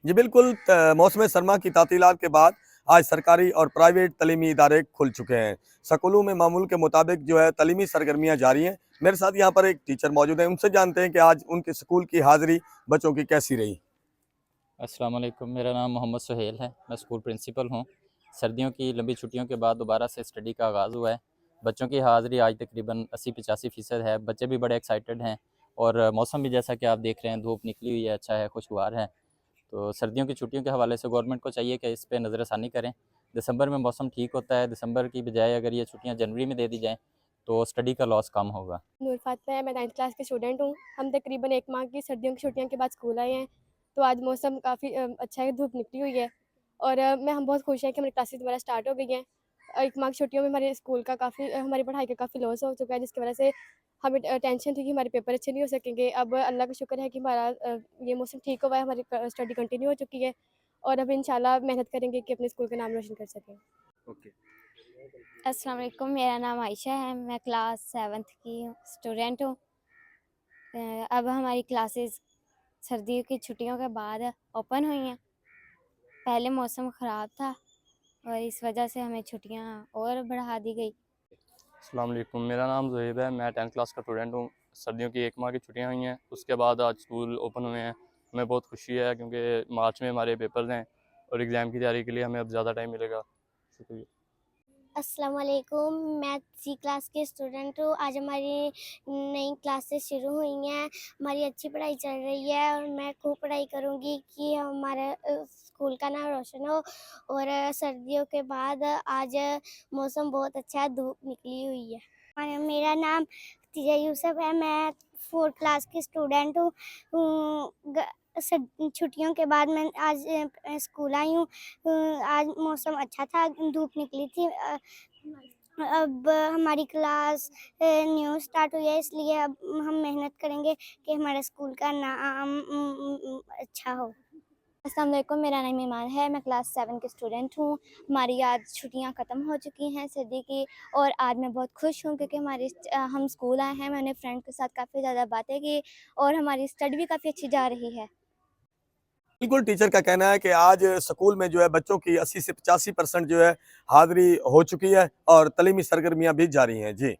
जी बिल्कुल, मौसम सरमा की तातीलात के बाद आज सरकारी और प्राइवेट तलीमी इदारे खुल चुके हैं। स्कूलों में मामूल के मुताबिक जो है तलीमी सरगर्मियाँ जारी हैं। मेरे साथ यहाँ पर एक टीचर मौजूद हैं, उनसे जानते हैं कि आज उनके स्कूल की हाज़िरी बच्चों की कैसी रही? अस्सलाम वालेकुम, मेरा नाम मोहम्मद सुहेल है। मैं स्कूल प्रिंसिपल हूँ। सर्दियों की लंबी छुट्टियों के बाद दोबारा से स्टडी का आगाज़ हुआ है। बच्चों की हाज़िरी आज तकरीबन 80-85% है। बच्चे भी बड़े एक्साइटेड हैं और मौसम भी जैसा कि आप देख रहे हैं, धूप निकली हुई है, अच्छा है, खुशगवार है। तो सर्दियों की छुट्टियों के हवाले से गवर्नमेंट को चाहिए कि इस पे नज़रसानी करें। दिसंबर में मौसम ठीक होता है, दिसंबर की बजाय अगर ये छुट्टियाँ जनवरी में दे दी जाएँ, तो स्टडी का लॉस कम होगा। नूर फातिमा है, मैं 9th क्लास की स्टूडेंट हूँ। हम तकरीबन 1 माह की सर्दियों की छुट्टियों के बाद स्कूल आए हैं। तो आज मौसम काफ़ी अच्छा है, धूप निकली हुई है और हम बहुत खुश हैं कि हमारी क्लासेस दोबारा स्टार्ट हो गई हैं। 1 माह की छुट्टियों में हमारे स्कूल का काफ़ी हमारी पढ़ाई का काफ़ी लॉस हो चुका है, जिसकी वजह से हमें टेंशन थी कि हमारे पेपर अच्छे नहीं हो सकेंगे। अब अल्लाह का शुक्र है कि हमारा ये मौसम ठीक हुआ है, हमारी स्टडी कंटिन्यू हो चुकी है और अब इंशाल्लाह मेहनत करेंगे कि अपने स्कूल का नाम रोशन कर सकें। ओके। अस्सलाम वालेकुम, मेरा नाम आयशा है। मैं क्लास 7th की स्टूडेंट हूँ। अब हमारी क्लासेस सर्दियों की छुट्टियों के बाद ओपन हुई हैं। पहले मौसम ख़राब था और इस वजह से हमें छुट्टियाँ और बढ़ा दी गई। अस्सलाम वालेकुम, मेरा नाम ज़ुहैब है। मैं 10th क्लास का स्टूडेंट हूँ। सर्दियों की 1 माह की छुट्टियाँ हुई हैं, उसके बाद आज स्कूल ओपन हुए हैं। हमें बहुत खुशी है क्योंकि मार्च में हमारे पेपर्स हैं और एग्ज़ाम की तैयारी के लिए हमें अब ज़्यादा टाइम मिलेगा। शुक्रिया। अस्सलाम वालेकुम, मैं सी क्लास की स्टूडेंट हूँ। आज हमारी नई क्लासेस शुरू हुई हैं। हमारी अच्छी पढ़ाई चल रही है और मैं खूब पढ़ाई करूँगी कि हमारा स्कूल का नाम रोशन हो। और सर्दियों के बाद आज मौसम बहुत अच्छा है, धूप निकली हुई है। मेरा नाम तिया यूसुफ है। मैं 4th क्लास की स्टूडेंट हूँ। छुट्टियों के बाद मैं आज स्कूल आई हूँ। आज मौसम अच्छा था, धूप निकली थी। अब हमारी क्लास न्यू स्टार्ट हुई है, इसलिए अब हम मेहनत करेंगे कि हमारे स्कूल का नाम अच्छा हो। अस्सलाम वालेकुम, मेरा नाम ईमान है। मैं क्लास 7 की स्टूडेंट हूँ। हमारी आज छुट्टियाँ ख़त्म हो चुकी हैं सर्दी की और आज मैं बहुत खुश हूँ क्योंकि हम स्कूल आए हैं। मैंने फ्रेंड के साथ काफ़ी ज़्यादा बातें की और हमारी स्टडी भी काफ़ी अच्छी जा रही है। बिल्कुल, टीचर का कहना है कि आज स्कूल में जो है बच्चों की 80 से 85% जो है हाज़िरी हो चुकी है और तलीमी सरगर्मियाँ भी जारी हैं। जी।